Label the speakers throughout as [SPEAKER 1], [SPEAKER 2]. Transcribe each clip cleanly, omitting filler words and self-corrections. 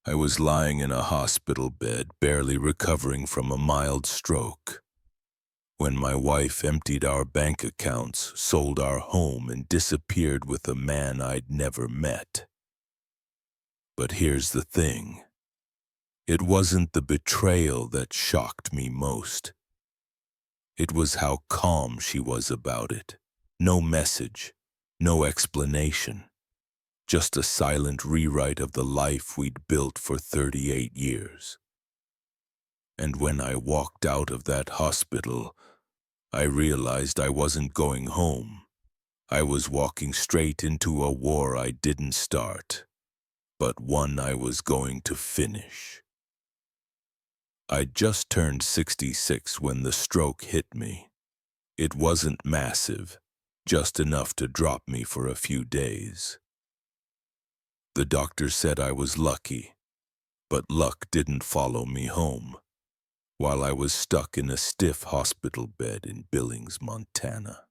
[SPEAKER 1] I was lying in a hospital bed, barely recovering from a mild stroke, when my wife emptied our bank accounts, sold our home, and disappeared with a man I'd never met. But here's the thing. It wasn't the betrayal that shocked me most. It was how calm she was about it. No message, no explanation. Just a silent rewrite of the life we'd built for 38 years. And when I walked out of that hospital, I realized I wasn't going home. I was walking straight into a war I didn't start, but one I was going to finish. I'd just turned 66 when the stroke hit me. It wasn't massive, just enough to drop me for a few days. The doctor said I was lucky, but luck didn't follow me home, while I was stuck in a stiff hospital bed in Billings, Montana.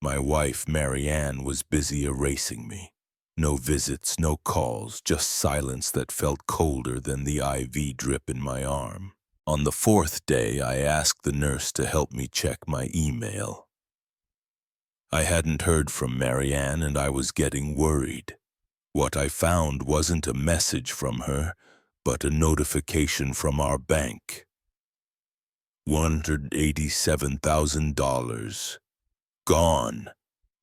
[SPEAKER 1] My wife, Marianne, was busy erasing me. No visits, no calls, just silence that felt colder than the IV drip in my arm. On the fourth day, I asked the nurse to help me check my email. I hadn't heard from Marianne, and I was getting worried. What I found wasn't a message from her, but a notification from our bank. $187,000. Gone.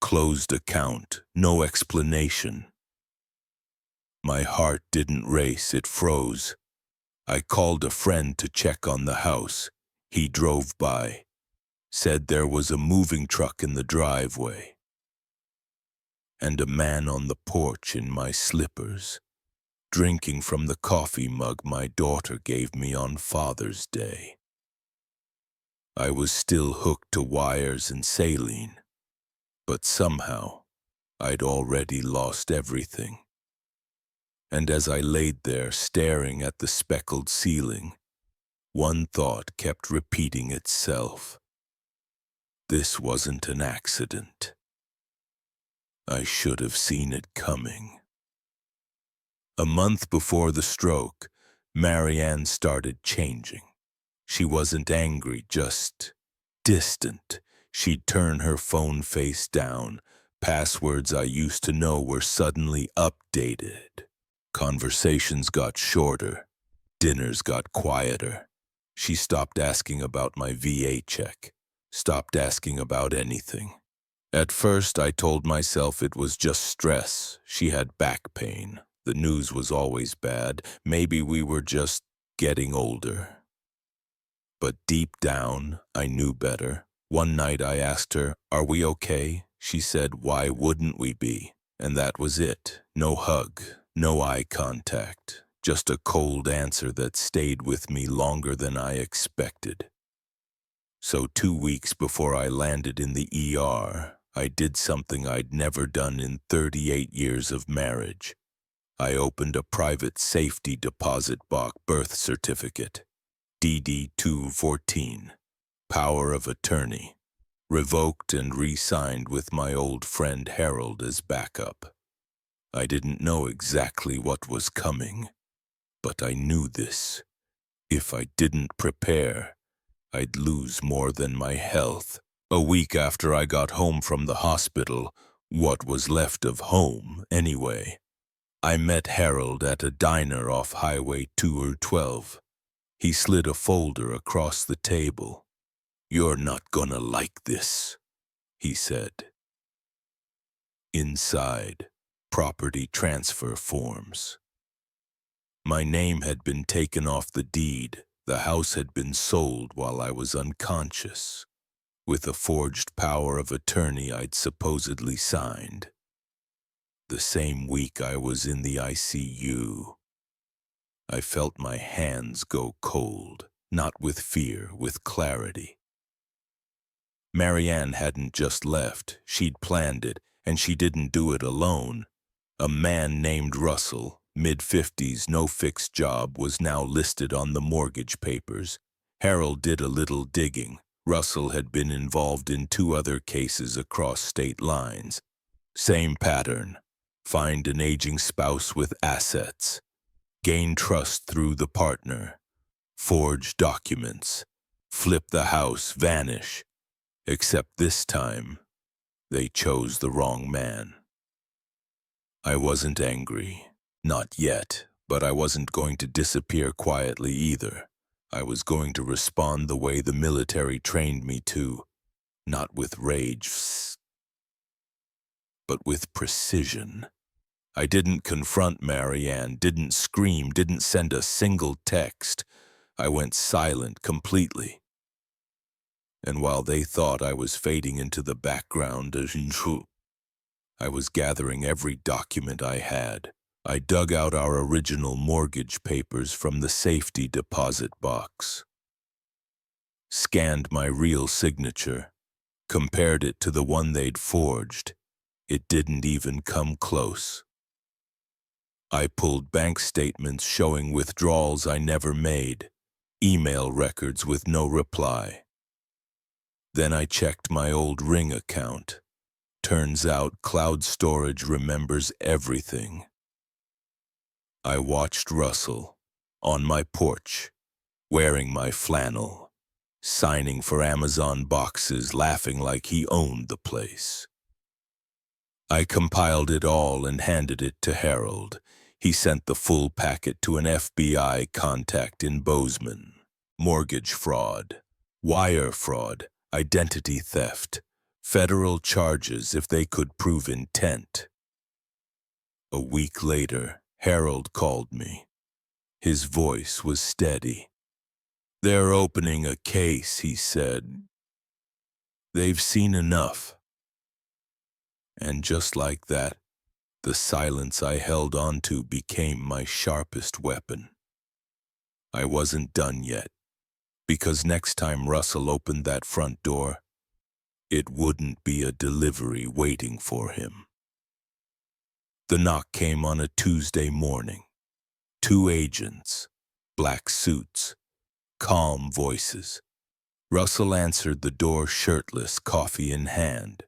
[SPEAKER 1] Closed account. No explanation. My heart didn't race, it froze. I called a friend to check on the house. He drove by. Said there was a moving truck in the driveway. And a man on the porch in my slippers, drinking from the coffee mug my daughter gave me on Father's Day. I was still hooked to wires and saline, but somehow I'd already lost everything. And as I laid there staring at the speckled ceiling, one thought kept repeating itself. This wasn't an accident. I should have seen it coming. A month before the stroke, Marianne started changing. She wasn't angry, just distant. She'd turn her phone face down. Passwords I used to know were suddenly updated. Conversations got shorter. Dinners got quieter. She stopped asking about my VA check. Stopped asking about anything. At first, I told myself it was just stress. She had back pain. The news was always bad. Maybe we were just getting older. But deep down, I knew better. One night I asked her, "Are we okay?" She said, "Why wouldn't we be?" And that was it. No hug, no eye contact. Just a cold answer that stayed with me longer than I expected. So 2 weeks before I landed in the ER, I did something I'd never done in 38 years of marriage. I opened a private safety deposit box birth certificate, DD-214, power of attorney, revoked and re-signed with my old friend Harold as backup. I didn't know exactly what was coming, but I knew this. If I didn't prepare, I'd lose more than my health. A week after I got home from the hospital, what was left of home anyway, I met Harold at a diner off Highway 212. He slid a folder across the table. "You're not gonna like this," he said. Inside, property transfer forms. My name had been taken off the deed. The house had been sold while I was unconscious, with a forged power of attorney I'd supposedly signed. The same week I was in the ICU. I felt my hands go cold, not with fear, with clarity. Marianne hadn't just left. She'd planned it, and she didn't do it alone. A man named Russell, mid-50s, no fixed job, was now listed on the mortgage papers. Harold did a little digging. Russell had been involved in 2 other cases across state lines. Same pattern. Find an aging spouse with assets. gain trust through the partner, forge documents, flip the house, vanish. Except this time, they chose the wrong man. I wasn't angry. Not yet, but I wasn't going to disappear quietly either. I was going to respond the way the military trained me to, not with rage, but with precision. I didn't confront Marianne, didn't scream, didn't send a single text. I went silent completely. And while they thought I was fading into the background, I was gathering every document I had. I dug out our original mortgage papers from the safety deposit box, scanned my real signature, compared it to the one they'd forged. It didn't even come close. I pulled bank statements showing withdrawals I never made, email records with no reply. Then I checked my old Ring account. Turns out cloud storage remembers everything. I watched Russell, on my porch, wearing my flannel, signing for Amazon boxes, laughing like he owned the place. I compiled it all and handed it to Harold. He sent the full packet to an FBI contact in Bozeman. Mortgage fraud, wire fraud, identity theft, federal charges if they could prove intent. A week later, Harold called me. His voice was steady. "They're opening a case," he said. "They've seen enough." And just like that, the silence I held onto became my sharpest weapon. I wasn't done yet, because next time Russell opened that front door, it wouldn't be a delivery waiting for him. The knock came on a Tuesday morning. 2 agents, black suits, calm voices. Russell answered the door shirtless, coffee in hand.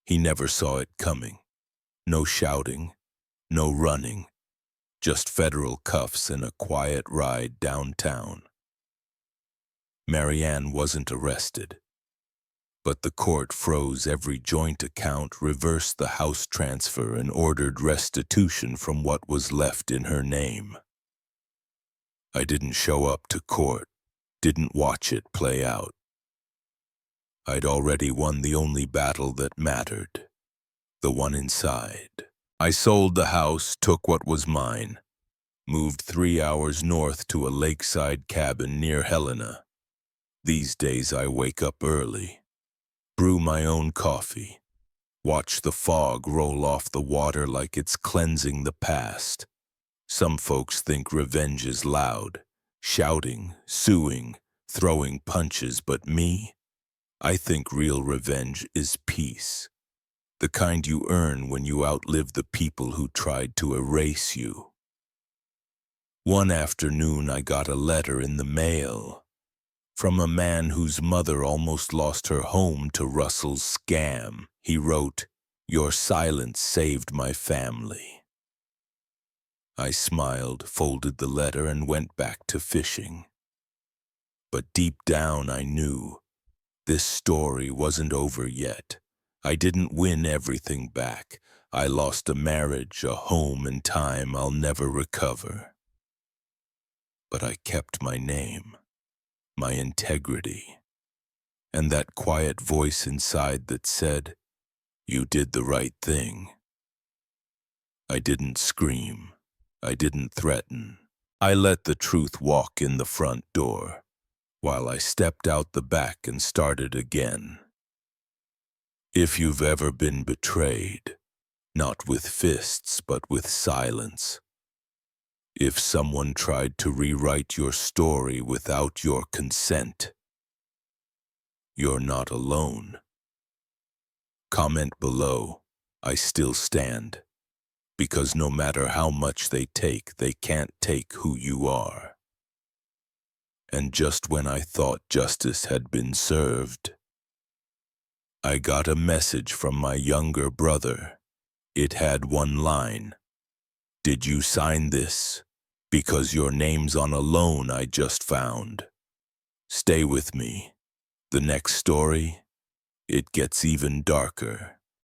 [SPEAKER 1] He never saw it coming. No shouting, no running, just federal cuffs and a quiet ride downtown. Marianne wasn't arrested, but the court froze every joint account, reversed the house transfer, and ordered restitution from what was left in her name. I didn't show up to court, didn't watch it play out. I'd already won the only battle that mattered, the one inside. I sold the house, took what was mine, moved 3 hours north to a lakeside cabin near Helena. These days I wake up early, brew my own coffee, watch the fog roll off the water like it's cleansing the past. Some folks think revenge is loud, shouting, suing, throwing punches, but me, I think real revenge is peace. The kind you earn when you outlive the people who tried to erase you. One afternoon I got a letter in the mail from a man whose mother almost lost her home to Russell's scam. He wrote, "Your silence saved my family." I smiled, folded the letter, and went back to fishing. But deep down I knew this story wasn't over yet. I didn't win everything back. I lost a marriage, a home, and time I'll never recover. But I kept my name, my integrity, and that quiet voice inside that said, "You did the right thing." I didn't scream. I didn't threaten. I let the truth walk in the front door, while I stepped out the back and started again. If you've ever been betrayed, not with fists but with silence, if someone tried to rewrite your story without your consent, you're not alone. Comment below, I still stand, because no matter how much they can't take who you are. And just when I thought justice had been served, I got a message from my younger brother. It had one line: "Did you sign this? because your name's on a loan I just found. Stay with me. The next story, it gets even darker.